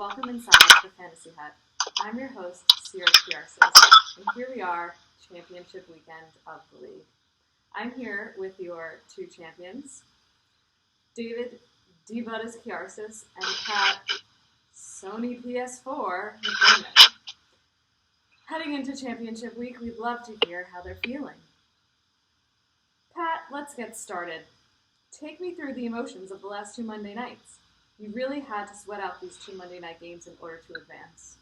welcome inside the Fantasy Hut. I'm your host, Sierra Kiarsis, and here we are, championship weekend of the league. I'm here with your two champions, David DBuddaZ Kiarsis and Pat SonyPS4 McDermott. Heading into championship week, we'd love to hear how they're feeling. Pat, let's get started. Take me through the emotions of the last two Monday nights. You really had to sweat out these two Monday night games in order to advance.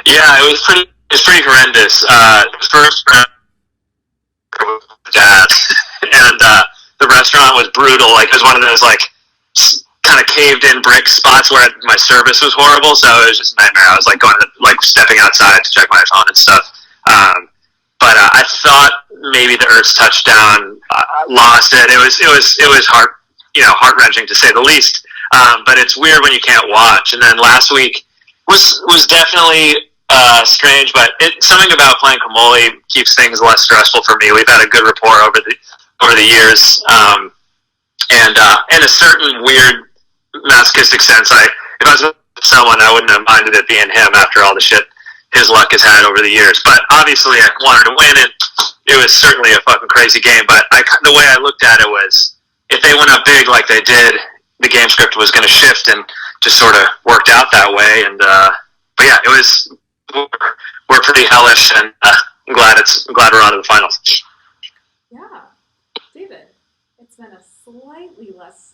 Yeah, it was pretty horrendous. First round with Dad, and the restaurant was brutal. Like, it was one of those kind of caved in brick spots where my service was horrible. So it was just a nightmare. I was stepping outside to check my phone and stuff. But I thought maybe the Ertz touchdown lost it. It was heart wrenching to say the least. But it's weird when you can't watch. And then last week was definitely strange. But something about playing Kamoli keeps things less stressful for me. We've had a good rapport over the years, and in a certain weird masochistic sense, if I was with someone, I wouldn't have minded it being him after all the shit his luck has had over the years. But obviously I wanted to win, and it was certainly a fucking crazy game. But the way I looked at it was, if they went up big like they did, the game script was going to shift, and just sort of worked out that way. And but yeah, we're pretty hellish, and I'm glad we're on to the finals. Yeah, David, it's been a slightly less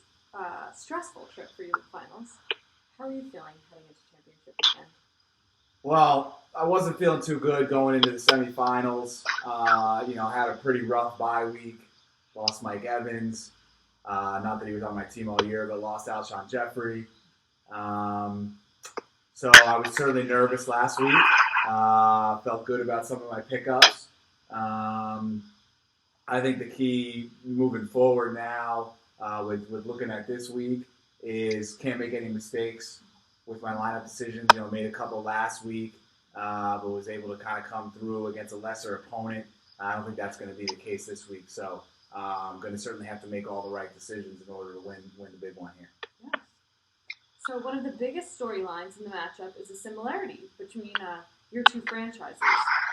stressful trip for you in the finals. How are you feeling heading into championship weekend? Well, I wasn't feeling too good going into the semifinals. Had a pretty rough bye week. Lost Mike Evans. Not that he was on my team all year, but lost Alshon Jeffrey. So I was certainly nervous last week. Felt good about some of my pickups. I think the key moving forward now, with looking at this week, is can't make any mistakes with my lineup decisions. Made a couple last week, but was able to kind of come through against a lesser opponent. I don't think that's going to be the case this week. So I'm going to certainly have to make all the right decisions in order to win the big one here. Yes. So one of the biggest storylines in the matchup is a similarity between your two franchises.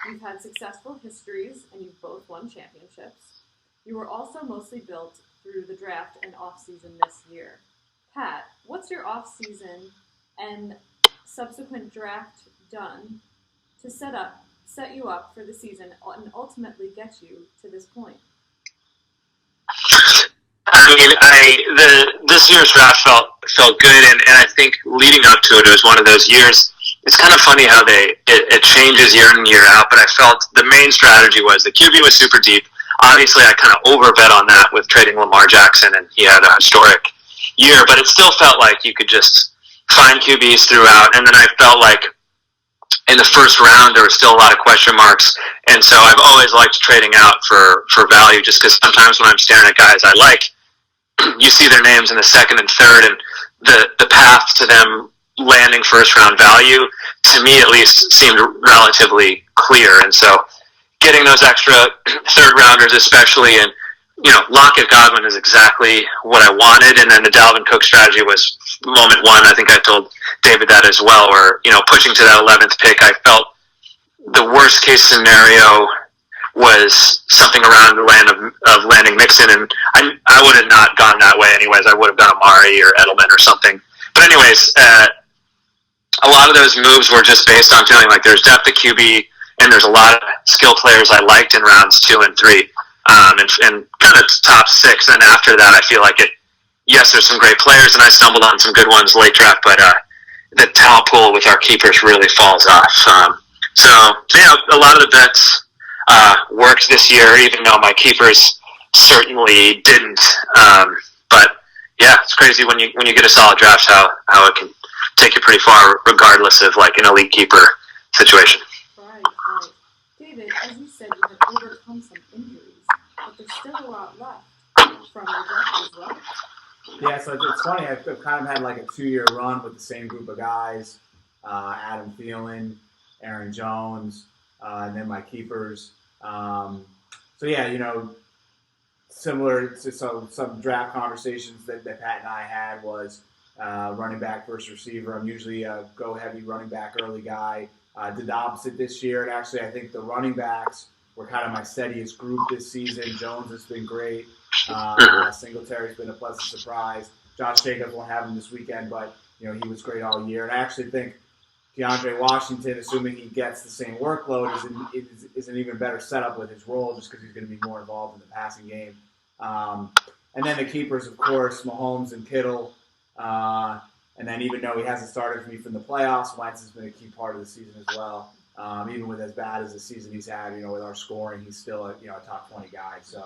You've had successful histories, and you've both won championships. You were also mostly built through the draft and off-season this year. Pat, what's your off-season and subsequent draft done to set you up for the season and ultimately get you to this point? This year's draft felt good, and I think leading up to it was one of those years. It's kind of funny how it changes year in and year out, but I felt the main strategy was the QB was super deep. Obviously, I kind of overbet on that with trading Lamar Jackson, and he had a historic year, but it still felt like you could just find QBs throughout. And then I felt like in the first round there were still a lot of question marks, and so I've always liked trading out for value, just because sometimes when I'm staring at guys I like, you see their names in the second and third, and the path to them landing first round value, to me at least, seemed relatively clear. And so getting those extra third rounders especially, and Lockett Godwin is exactly what I wanted. And then the Dalvin Cook strategy was moment one. I think I told David that as well, where, pushing to that 11th pick, I felt the worst case scenario was something around the land of landing Mixon, and I would have not gone that way anyways. I would have gone Amari or Edelman or something. But anyways, a lot of those moves were just based on feeling like there's depth at QB, and there's a lot of skill players I liked in rounds 2 and 3. And kind of top 6. And after that, I feel like yes, there's some great players, and I stumbled on some good ones late draft, but the talent pool with our keepers really falls off. So a lot of the bets worked this year, even though my keepers certainly didn't. But yeah, it's crazy when you get a solid draft how it can take you pretty far, regardless of an elite keeper situation. Right. David, as you said, you have overcome some injuries, but there's still a lot left from your draft as well. Yeah, so it's funny. I've kind of had a 2-year run with the same group of guys: Adam Thielen, Aaron Jones, and then my keepers. So yeah, similar to some draft conversations that Pat and I had was, running back versus receiver. I'm usually a go-heavy running back early guy. Did the opposite this year, and actually I think the running backs were kind of my steadiest group this season. Jones has been great. Singletary's been a pleasant surprise. Josh Jacobs won't have him this weekend, but he was great all year. And I actually think DeAndre Washington, assuming he gets the same workload, is an even better setup with his role just because he's going to be more involved in the passing game. And then the keepers, of course, Mahomes and Kittle. And then even though he hasn't started for me from the playoffs, Wentz has been a key part of the season as well. Even with as bad as the season he's had, with our scoring, he's still a top 20 guy. So,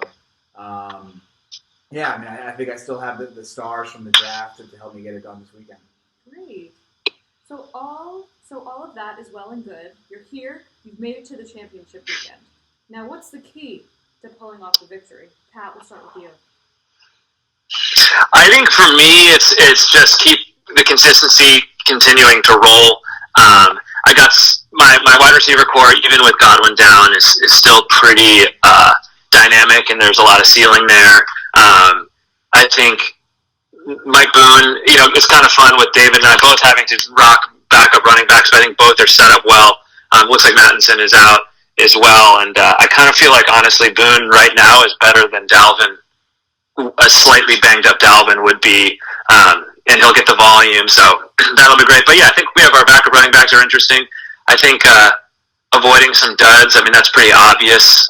yeah, I mean, I think I still have the stars from the draft to help me get it done this weekend. Great. So all of that is well and good. You're here. You've made it to the championship weekend. Now, what's the key to pulling off the victory? Pat, we'll start with you. I think for me, it's just keep the consistency continuing to roll. I got my wide receiver core, even with Godwin down, is still pretty dynamic, and there's a lot of ceiling there. I think Mike Boone, it's kind of fun with David and I both having to rock backup running backs, but I think both are set up well. Looks like Mattinson is out as well, and I kind of feel like, honestly, Boone right now is better than Dalvin. A slightly banged up Dalvin would be, and he'll get the volume, so that'll be great. But yeah, I think we have our backup running backs are interesting. I think avoiding some duds, I mean, that's pretty obvious,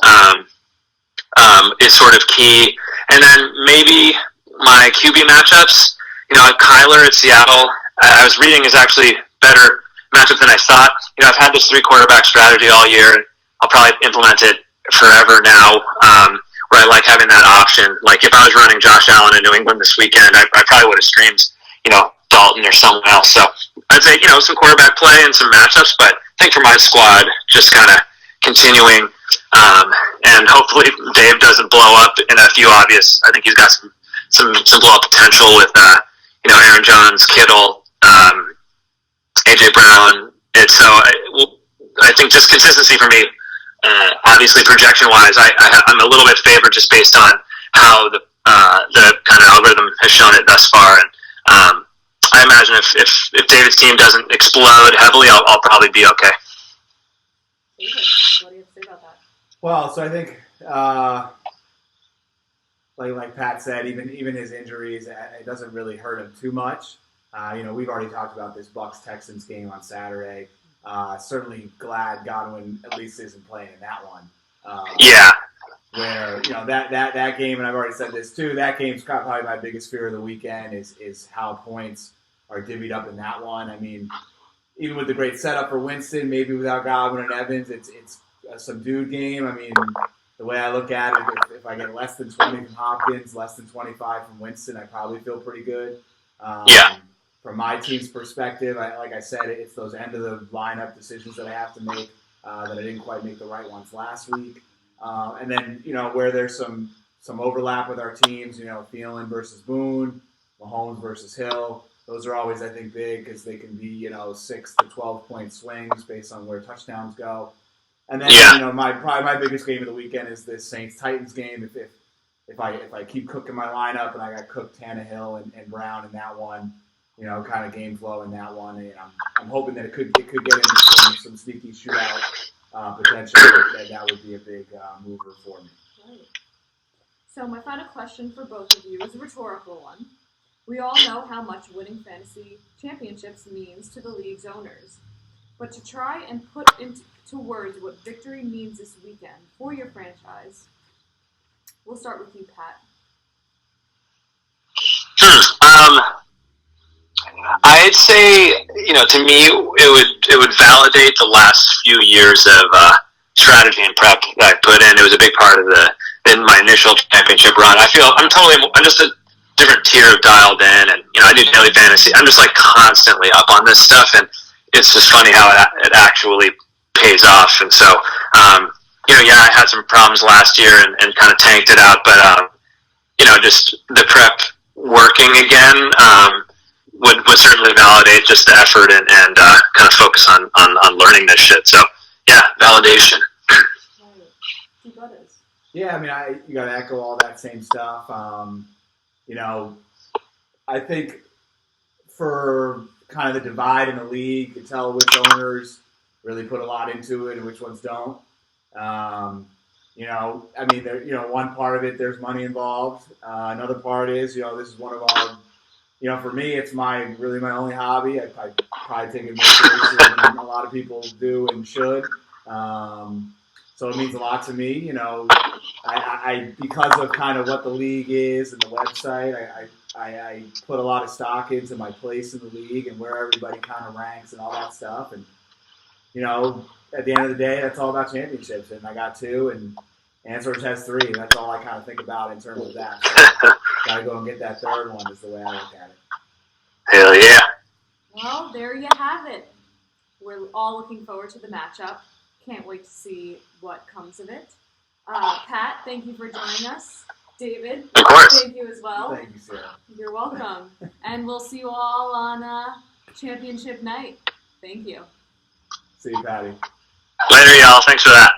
is sort of key. And then maybe my QB matchups, Kyler at Seattle, I was reading is actually better matchup than I thought. I've had this 3-quarterback strategy all year. I'll probably implement it forever now, where I like having that option. Like if I was running Josh Allen in New England this weekend, I probably would have streamed, Dalton or someone else. So I'd say, some quarterback play and some matchups, but I think for my squad, just kind of continuing, and hopefully Dave doesn't blow up in a few obvious. I think he's got some blow up potential with, Aaron Jones, Kittle, AJ Brown. And so I think just consistency for me. Obviously, projection-wise, I'm a little bit favored just based on how the kind of algorithm has shown it thus far. And I imagine if David's team doesn't explode heavily, I'll probably be okay. What do you have to say about that? Well, so I think, like Pat said, even his injuries, it doesn't really hurt him too much. We've already talked about this Bucs-Texans game on Saturday. Certainly glad Godwin at least isn't playing in that one. Yeah. Where, that game, and I've already said this too, that game's probably my biggest fear of the weekend is how points are divvied up in that one. I mean, even with the great setup for Winston, maybe without Godwin and Evans, it's a subdued game. I mean, the way I look at it, if I get less than 20 from Hopkins, less than 25 from Winston, I probably feel pretty good. Yeah. From my team's perspective, like I said, it's those end-of-the-lineup decisions that I have to make that I didn't quite make the right ones last week. And then, where there's some overlap with our teams, Thielen versus Boone, Mahomes versus Hill, those are always, I think, big because they can be, 6 to 12-point swings based on where touchdowns go. And then, probably my biggest game of the weekend is this Saints-Titans game. If I keep cooking my lineup and I got cooked Tannehill and Brown in that one, kind of game flow in that one, and I'm hoping that it could get into some sneaky shootout potential. That would be a big mover for me. Right. So my final question for both of you is a rhetorical one. We all know how much winning fantasy championships means to the league's owners, but to try and put into words what victory means this weekend for your franchise, we'll start with you, Pat. I'd say, to me, it would validate the last few years of strategy and prep that I put in. It was a big part of my initial championship run. I'm just a different tier of dialed in, and I do daily fantasy. I'm just like constantly up on this stuff, and it's just funny how it actually pays off. And so, I had some problems last year and kind of tanked it out, but just the prep working again. Would certainly validate just the effort and kind of focus on learning this shit. So, yeah, validation. DBuddaZ. Yeah, I mean, you got to echo all that same stuff. I think for kind of the divide in the league. You can tell which owners really put a lot into it and which ones don't. One part of it, there's money involved. Another part is, this is one of our, for me, it's my only hobby. I probably take it more seriously than a lot of people do and should. So it means a lot to me. I because of kind of what the league is and the website, I put a lot of stock into my place in the league and where everybody kind of ranks and all that stuff. And, at the end of the day, that's all about championships. And I got 2, and Answers has 3. And that's all I kind of think about in terms of that. So got to go and get that 3rd one is the way I look at it. Hell yeah. Well, there you have it. We're all looking forward to the matchup. Can't wait to see what comes of it. Pat, thank you for joining us. David, of course. Thank you as well. Thank you, Sarah. You're welcome. And we'll see you all on championship night. Thank you. See you, Patty. Later, y'all. Thanks for that.